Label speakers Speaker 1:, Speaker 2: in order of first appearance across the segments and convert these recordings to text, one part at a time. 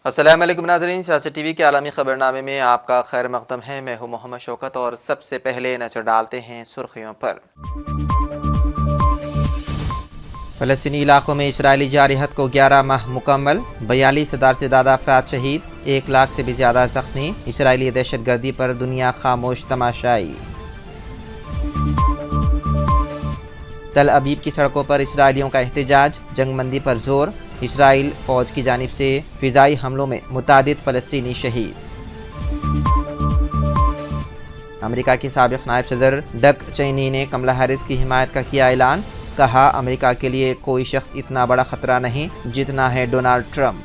Speaker 1: السلام علیکم ناظرین، سیاست ٹی وی کے عالمی خبرنامے میں آپ کا خیر مقدم ہے۔ میں ہوں محمد شوکت اور سب سے پہلے نظر ڈالتے ہیں سرخیوں پر۔ فلسطینی علاقوں میں اسرائیلی جارحیت کو 11 ماہ مکمل، 42,000 سے زیادہ افراد شہید، 1 لاکھ سے بھی زیادہ زخمی، اسرائیلی دہشت گردی پر دنیا خاموش تماشائی۔ تل ابیب کی سڑکوں پر اسرائیلیوں کا احتجاج، جنگ بندی پر زور، اسرائیل فوج کی جانب سے فضائی حملوں میں متعدد فلسطینی شہید۔ امریکہ کی سابق نائب صدر ڈک چینی نے کملا ہیرس کی حمایت کا کیا اعلان، کہا امریکہ کے لیے کوئی شخص اتنا بڑا خطرہ نہیں جتنا ہے ڈونلڈ ٹرمپ۔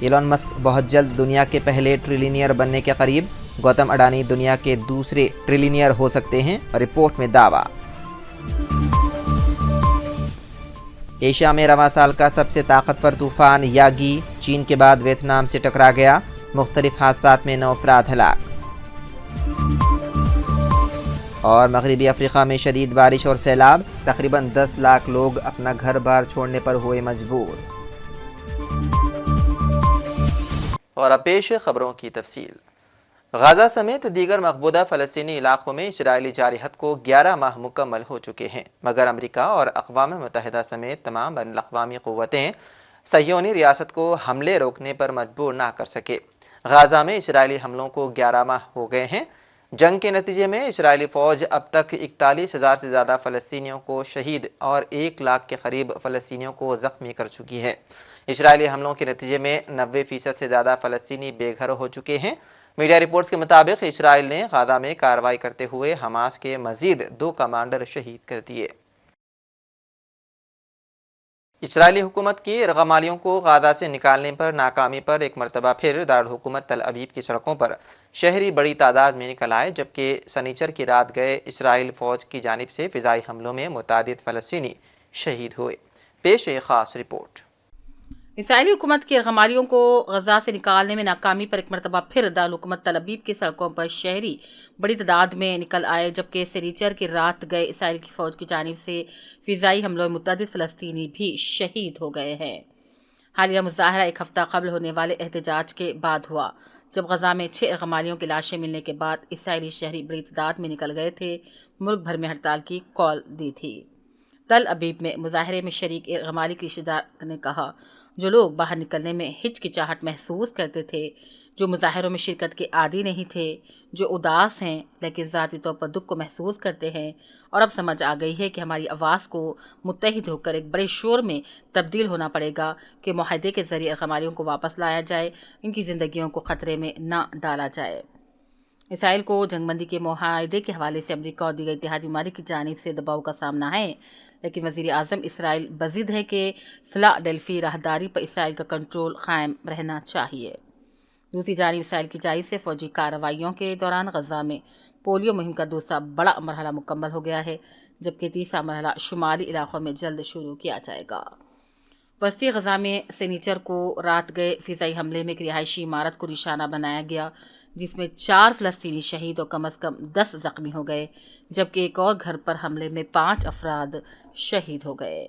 Speaker 1: ایلون مسک بہت جلد دنیا کے پہلے ٹریلینئر بننے کے قریب، گوتم اڈانی دنیا کے دوسرے ٹریلینئر ہو سکتے ہیں، رپورٹ میں دعویٰ۔ ایشیا میں رواں سال کا سب سے طاقتور طوفان یاگی چین کے بعد ویتنام سے ٹکرا گیا، مختلف حادثات میں 9 افراد ہلاک۔ اور مغربی افریقہ میں شدید بارش اور سیلاب، تقریباً 10 لاکھ لوگ اپنا گھر بار چھوڑنے پر ہوئے مجبور۔ اور اب پیش ہے خبروں کی تفصیل۔ غزہ سمیت دیگر مقبوضہ فلسطینی علاقوں میں اسرائیلی جارحیت کو 11 ماہ مکمل ہو چکے ہیں، مگر امریکہ اور اقوام متحدہ سمیت تمام بین الاقوامی قوتیں صہیونی ریاست کو حملے روکنے پر مجبور نہ کر سکے۔ غزہ میں اسرائیلی حملوں کو 11 ماہ ہو گئے ہیں۔ جنگ کے نتیجے میں اسرائیلی فوج اب تک 41,000 سے زیادہ فلسطینیوں کو شہید اور 1 لاکھ کے قریب فلسطینیوں کو زخمی کر چکی ہے۔ اسرائیلی حملوں کے نتیجے میں 90% سے زیادہ فلسطینی بے گھر ہو چکے ہیں۔ میڈیا رپورٹس کے مطابق اسرائیل نے غزہ میں کارروائی کرتے ہوئے حماس کے مزید 2 کمانڈر شہید کر دیے۔ اسرائیلی حکومت کی یرغمالیوں کو غزہ سے نکالنے پر ناکامی پر ایک مرتبہ پھر دارالحکومت تل ابیب کی سڑکوں پر شہری بڑی تعداد میں نکل آئے، جبکہ سنیچر کی رات گئے اسرائیل فوج کی جانب سے فضائی حملوں میں متعدد فلسطینی شہید ہوئے۔ پیش ہے خاص رپورٹ۔
Speaker 2: اسرائیلی حکومت کی یرغمالیوں کو غزہ سے نکالنے میں ناکامی پر ایک مرتبہ پھر دارالحکومت تل ابیب کی سڑکوں پر شہری بڑی تعداد میں نکل آئے، جبکہ سنیچر کی رات گئے اسرائیل کی فوج کی جانب سے فضائی حملوں میں متعدد فلسطینی بھی شہید ہو گئے ہیں۔ حالیہ مظاہرہ ایک ہفتہ قبل ہونے والے احتجاج کے بعد ہوا، جب غزہ میں 6 یرغمالیوں کی لاشیں ملنے کے بعد اسرائیلی شہری بڑی تعداد میں نکل گئے تھے، ملک بھر میں ہڑتال کی کال دی تھی۔ تل ابیب میں مظاہرے میں شریک یرغمالی کے رشتہ دار نے کہا، جو لوگ باہر نکلنے میں ہچکچاہٹ محسوس کرتے تھے، جو مظاہروں میں شرکت کے عادی نہیں تھے، جو اداس ہیں لیکن ذاتی طور پر دکھ کو محسوس کرتے ہیں، اور اب سمجھ آ گئی ہے کہ ہماری آواز کو متحد ہو کر ایک بڑے شور میں تبدیل ہونا پڑے گا کہ معاہدے کے ذریعے یرغمالیوں کو واپس لایا جائے، ان کی زندگیوں کو خطرے میں نہ ڈالا جائے۔ اسرائیل کو جنگ بندی کے معاہدے کے حوالے سے امریکہ اور دیگر اتحادی ممالک کی جانب سے دباؤ کا سامنا ہے، لیکن وزیر اعظم اسرائیل بضد ہے کہ فلاڈیلفی راہداری پر اسرائیل کا کنٹرول قائم رہنا چاہیے۔ دوسری جانب اسرائیل کی جانب سے فوجی کارروائیوں کے دوران غزہ میں پولیو مہم کا دوسرا بڑا مرحلہ مکمل ہو گیا ہے، جبکہ تیسرا مرحلہ شمالی علاقوں میں جلد شروع کیا جائے گا۔ وسطی غزہ میں سنیچر کو رات گئے فضائی حملے میں ایک رہائشی عمارت کو نشانہ بنایا گیا، جس میں 4 فلسطینی شہید اور کم از کم 10 زخمی ہو گئے، جبکہ ایک اور گھر پر حملے میں 5 افراد شہید ہو گئے۔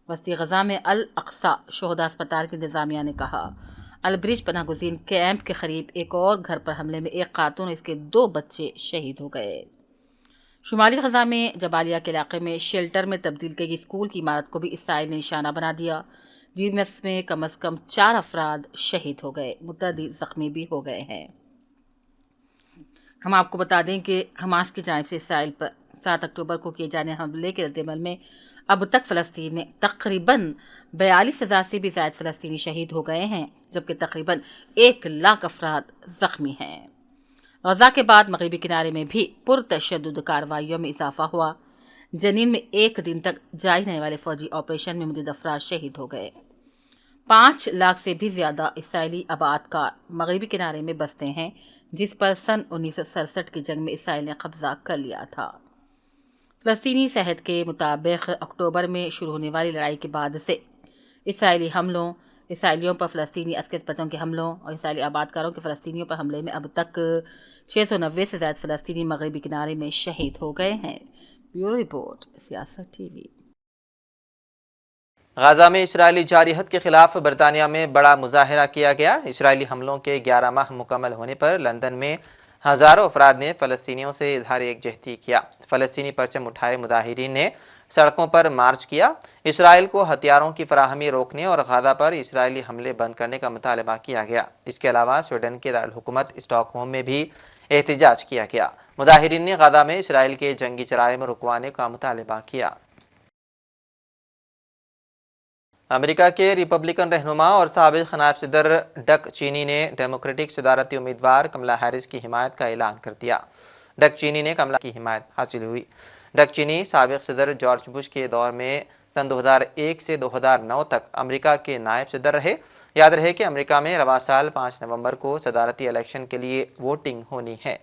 Speaker 2: وسطی غزہ میں الاقصی شہداء اسپتال کی انتظامیہ نے کہا، البرج پناہ گزین کیمپ کے قریب ایک اور گھر پر حملے میں ایک خاتون اور اس کے 2 بچے شہید ہو گئے۔ شمالی غزہ میں جبالیہ کے علاقے میں شیلٹر میں تبدیل کی گئی اسکول کی عمارت کو بھی اسرائیل نے نشانہ بنا دیا، جس میں کم از کم 4 افراد شہید ہو گئے، متعدد زخمی بھی ہو گئے ہیں۔ ہم آپ کو بتا دیں کہ حماس کی جانب سے اسرائیل پر 7 اکتوبر کو کیے جانے حملے کے رد عمل میں اب تک فلسطین میں تقریباً 42,000 سے بھی زائد فلسطینی شہید ہو گئے ہیں، جبکہ تقریباً 1 لاکھ افراد زخمی ہیں۔ غزہ کے بعد مغربی کنارے میں بھی پرتشدد کارروائیوں میں اضافہ ہوا۔ جنین میں 1 دن تک جاری رہنے والے فوجی آپریشن میں متعدد افراد شہید ہو گئے۔ 5 لاکھ سے بھی زیادہ اسرائیلی آباد کار مغربی کنارے میں بستے ہیں، جس پر سن 1967 کی جنگ میں اسرائیل نے قبضہ کر لیا تھا۔ فلسطینی صحت کے مطابق اکتوبر میں شروع ہونے والی لڑائی کے بعد سے اسرائیلی حملوں، اسرائیلیوں پر فلسطینی عسکری پتوں کے حملوں اور اسرائیلی آبادکاروں کے فلسطینیوں پر حملے میں اب تک 690 سے زائد فلسطینی مغربی کنارے میں شہید ہو گئے ہیں۔ بیورو رپورٹ، سیاست ٹی وی۔
Speaker 1: غزہ میں اسرائیلی جارحیت کے خلاف برطانیہ میں بڑا مظاہرہ کیا گیا۔ اسرائیلی حملوں کے 11 ماہ مکمل ہونے پر لندن میں ہزاروں افراد نے فلسطینیوں سے اظہار یکجہتی کیا۔ فلسطینی پرچم اٹھائے مظاہرین نے سڑکوں پر مارچ کیا، اسرائیل کو ہتھیاروں کی فراہمی روکنے اور غزہ پر اسرائیلی حملے بند کرنے کا مطالبہ کیا گیا۔ اس کے علاوہ سویڈن کے دارالحکومت اسٹاک ہوم میں بھی احتجاج کیا گیا۔ مظاہرین نے غزہ میں اسرائیل کے جنگی جرائم رکوانے کا مطالبہ کیا۔ امریکہ کے ریپبلکن رہنما اور سابق نائب صدر ڈک چینی نے ڈیموکریٹک صدارتی امیدوار کملا ہیرس کی حمایت کا اعلان کر دیا۔ ڈک چینی نے کملا کی حمایت حاصل ہوئی۔ ڈک چینی سابق صدر جارج بش کے دور میں سن 2001 سے 2009 تک امریکہ کے نائب صدر رہے۔ یاد رہے کہ امریکہ میں رواں سال 5 نومبر کو صدارتی الیکشن کے لیے ووٹنگ ہونی ہے۔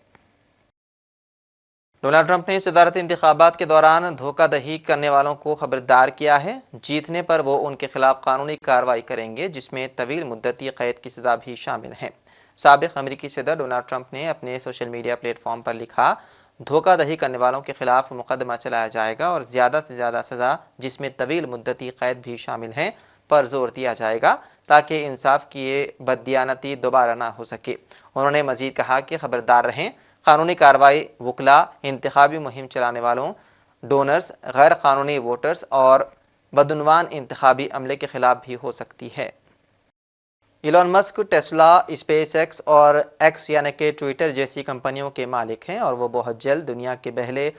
Speaker 1: ڈونلڈ ٹرمپ نے صدارتی انتخابات کے دوران دھوکہ دہی کرنے والوں کو خبردار کیا ہے۔ جیتنے پر وہ ان کے خلاف قانونی کارروائی کریں گے، جس میں طویل مدتی قید کی سزا بھی شامل ہے۔ سابق امریکی صدر ڈونلڈ ٹرمپ نے اپنے سوشل میڈیا پلیٹ فارم پر لکھا، دھوکہ دہی کرنے والوں کے خلاف مقدمہ چلایا جائے گا اور زیادہ سے زیادہ سزا، جس میں طویل مدتی قید بھی شامل ہے، پر زور دیا جائے گا تاکہ انصاف کی یہ بددیانتی دوبارہ نہ ہو سکے۔ انہوں نے مزید کہا کہ خبردار رہیں، قانونی کارروائی وکلاء، انتخابی مہم چلانے والوں، ڈونرز، غیر قانونی ووٹرز اور بدعنوان انتخابی عملے کے خلاف بھی ہو سکتی ہے۔ Elon Musk Tesla, space x اور ایکس یعنی کہ ٹویٹر جیسی کمپنیوں کے مالک ہیں اور وہ بہت جلد دنیا کے پہلے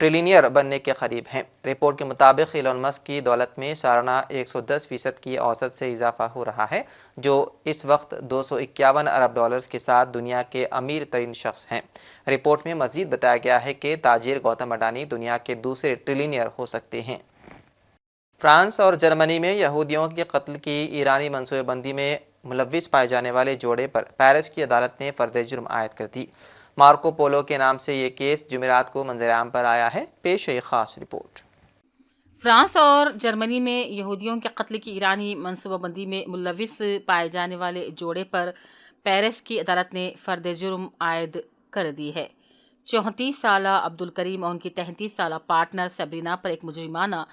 Speaker 1: ٹریلینئر بننے کے قریب ہیں۔ رپورٹ کے مطابق ایلون مسک کی دولت میں سالانہ 110% کی اوسط سے اضافہ ہو رہا ہے، جو اس وقت $251 ارب کے ساتھ دنیا کے امیر ترین شخص ہیں۔ رپورٹ میں مزید بتایا گیا ہے کہ تاجر گوتم اڈانی دنیا کے دوسرے ٹریلینئر ہو سکتے ہیں۔ فرانس اور جرمنی میں یہودیوں کے قتل کی ایرانی منصوبہ بندی میں ملوث پائے جانے والے جوڑے پر پیرس کی عدالت نے فرد جرم عائد کر دی۔ مارکو پولو کے نام سے یہ کیس جمعرات کو منظر عام پر آیا ہے۔ پیش ہے خاص رپورٹ۔
Speaker 2: فرانس اور جرمنی میں یہودیوں کے قتل کی ایرانی منصوبہ بندی میں ملوث پائے جانے والے جوڑے پر پیرس کی عدالت نے فرد جرم عائد کر دی ہے۔ 34 سالہ عبدالکریم اور ان کی 33 سالہ پارٹنر سبرینا پر ایک مجرمانہ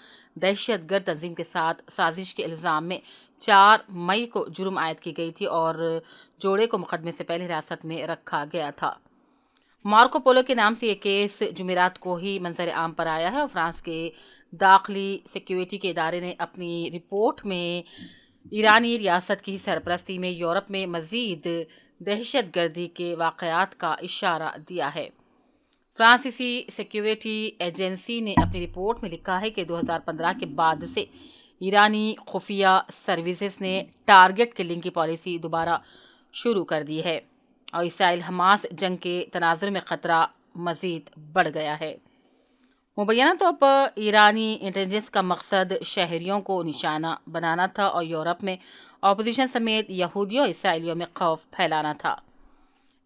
Speaker 2: دہشت گرد تنظیم کے ساتھ سازش کے الزام میں 4 مئی کو جرم عائد کی گئی تھی اور جوڑے کو مقدمے سے پہلے حراست میں رکھا گیا تھا۔ مارکو پولو کے نام سے یہ کیس جمعرات کو ہی منظر عام پر آیا ہے اور فرانس کے داخلی سیکیورٹی کے ادارے نے اپنی رپورٹ میں ایرانی ریاست کی سرپرستی میں یورپ میں مزید دہشت گردی کے واقعات کا اشارہ دیا ہے۔ فرانسیسی سیکیورٹی ایجنسی نے اپنی رپورٹ میں لکھا ہے کہ 2015 کے بعد سے ایرانی خفیہ سروسز نے ٹارگٹ کلنگ کی پالیسی دوبارہ شروع کر دی ہے اور اسرائیل حماس جنگ کے تناظر میں خطرہ مزید بڑھ گیا ہے۔ مبینہ طور پر ایرانی انٹیلیجنس کا مقصد شہریوں کو نشانہ بنانا تھا اور یورپ میں اپوزیشن سمیت یہودیوں اور اسرائیلیوں میں خوف پھیلانا تھا۔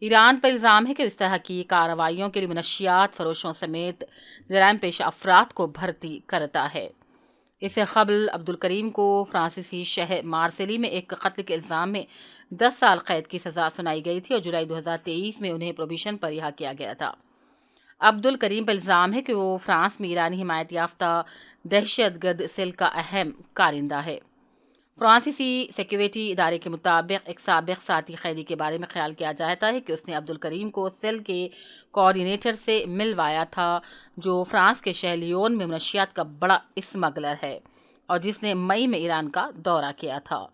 Speaker 2: ایران پر الزام ہے کہ اس طرح کی کارروائیوں کے لیے منشیات فروشوں سمیت جرائم پیشہ افراد کو بھرتی کرتا ہے۔ اس سے قبل عبدالکریم کو فرانسیسی شہر مارسیلی میں ایک قتل کے الزام میں 10 سال قید کی سزا سنائی گئی تھی اور جولائی 2023 میں انہیں پروبیشن پر رہا کیا گیا تھا۔ عبدالکریم پر الزام ہے کہ وہ فرانس میں ایرانی حمایت یافتہ دہشت گرد سیل کا اہم کارندہ ہے۔ فرانسیسی سیکیورٹی ادارے کے مطابق ایک سابق ساتھی قیدی کے بارے میں خیال کیا جاتا ہے کہ اس نے عبدالکریم کو سیل کے کوآرڈینیٹر سے ملوایا تھا، جو فرانس کے شہر لیون میں منشیات کا بڑا اسمگلر ہے اور جس نے مئی میں ایران کا دورہ کیا تھا۔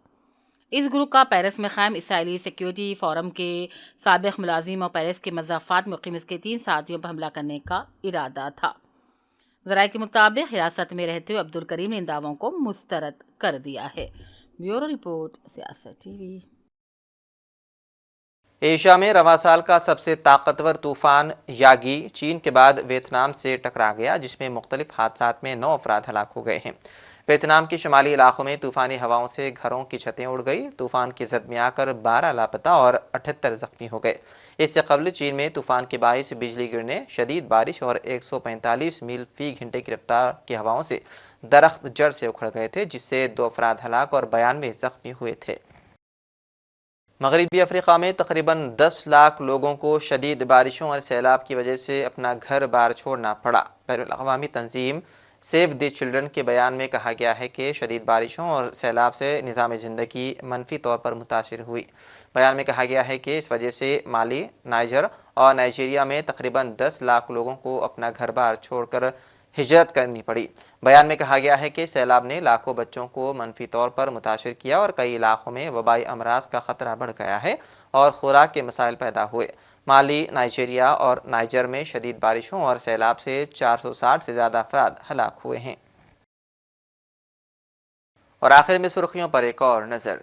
Speaker 2: اس گروپ کا پیرس میں قائم اسرائیلی سیکیورٹی فورم کے سابق ملازم اور پیرس کے مضافات مقیم اس کے 3 ساتھیوں پر حملہ کرنے کا ارادہ تھا۔ ذرائع کے مطابق حراست میں رہتے ہوئے عبدالکریم نے ان دعووں کو مسترد کر دیا ہے۔ بیورو رپورٹ، سیاست ٹی وی۔
Speaker 1: ایشیا میں رواں سال کا سب سے طاقتور طوفان یاگی چین کے بعد ویتنام سے ٹکرا گیا، جس میں مختلف حادثات میں 9 افراد ہلاک ہو گئے ہیں۔ ویتنام کے شمالی علاقوں میں طوفانی ہواؤں سے گھروں کی چھتیں اڑ گئی۔ طوفان کی زد میں آ کر 12 لاپتہ اور 78 زخمی ہو گئے۔ اس سے قبل چین میں طوفان کے باعث بجلی گرنے، شدید بارش اور 145 میل فی گھنٹے کی رفتار کی ہواؤں سے درخت جڑ سے اکھڑ گئے تھے، جس سے 2 افراد ہلاک اور 92 زخمی ہوئے تھے۔ مغربی افریقہ میں تقریباً 10 لاکھ لوگوں کو شدید بارشوں اور سیلاب کی وجہ سے اپنا گھر بار چھوڑنا پڑا۔ بین الاقوامی تنظیم سیو دی چلڈرن کے بیان میں کہا گیا ہے کہ شدید بارشوں اور سیلاب سے نظام زندگی منفی طور پر متاثر ہوئی۔ بیان میں کہا گیا ہے کہ اس وجہ سے مالی، نائجر اور نائجیریا میں تقریباً 10 لاکھ لوگوں کو اپنا گھر بار چھوڑ کر ہجرت کرنی پڑی۔ بیان میں کہا گیا ہے کہ سیلاب نے لاکھوں بچوں کو منفی طور پر متاثر کیا اور کئی علاقوں میں وبائی امراض کا خطرہ بڑھ گیا ہے اور خوراک کے مسائل پیدا ہوئے۔ مالی، نائجیریا اور نائجر میں شدید بارشوں اور سیلاب سے 460 سے زیادہ افراد ہلاک ہوئے ہیں۔ اور آخر میں سرخیوں پر ایک اور نظر۔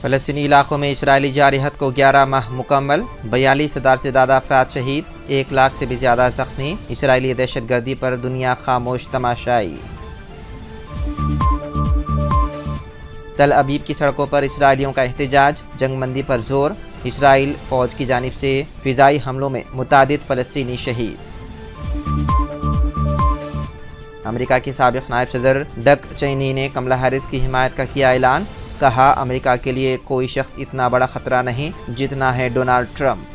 Speaker 1: فلسطینی علاقوں میں اسرائیلی جارحیت کو 11 ماہ مکمل، 42,000 سے زیادہ افراد شہید، 1 لاکھ سے بھی زیادہ زخمی، اسرائیلی دہشت گردی پر دنیا خاموش تماشائی۔ تل ابیب کی سڑکوں پر اسرائیلیوں کا احتجاج، جنگ بندی پر زور، اسرائیل فوج کی جانب سے فضائی حملوں میں متعدد فلسطینی شہید۔ امریکہ کے سابق نائب صدر ڈک چینی نے کملا ہیرس کی حمایت کا کیا اعلان، کہا امریکہ کے لیے کوئی شخص اتنا بڑا خطرہ نہیں جتنا ہے ڈونلڈ ٹرمپ۔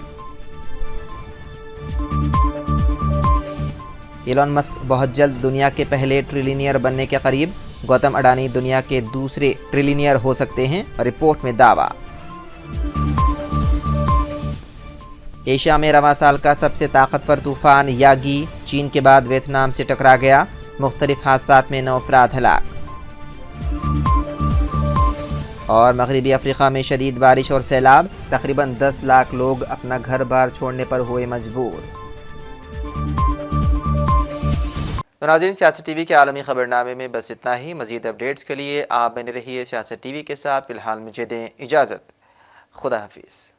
Speaker 1: ایلون مسک بہت جلد دنیا کے پہلے ٹریلینئر بننے کے قریب، گوتم اڈانی دنیا کے دوسرے ٹریلینئر ہو سکتے ہیں، رپورٹ میں دعویٰ۔ ایشیا میں رواں سال کا سب سے طاقتور طوفان یاگی چین کے بعد ویتنام سے ٹکرا گیا، مختلف حادثات میں 9 افراد ہلاک۔ اور مغربی افریقہ میں شدید بارش اور سیلاب، تقریباً 10 لاکھ لوگ اپنا گھر بار چھوڑنے پر ہوئے مجبور۔ ناظرین، سیاست ٹی وی کے عالمی خبرنامے میں بس اتنا ہی۔ مزید اپڈیٹس کے لیے آپ بنے رہیے سیاست ٹی وی کے ساتھ۔ فی الحال مجھے دیں اجازت، خدا حافظ۔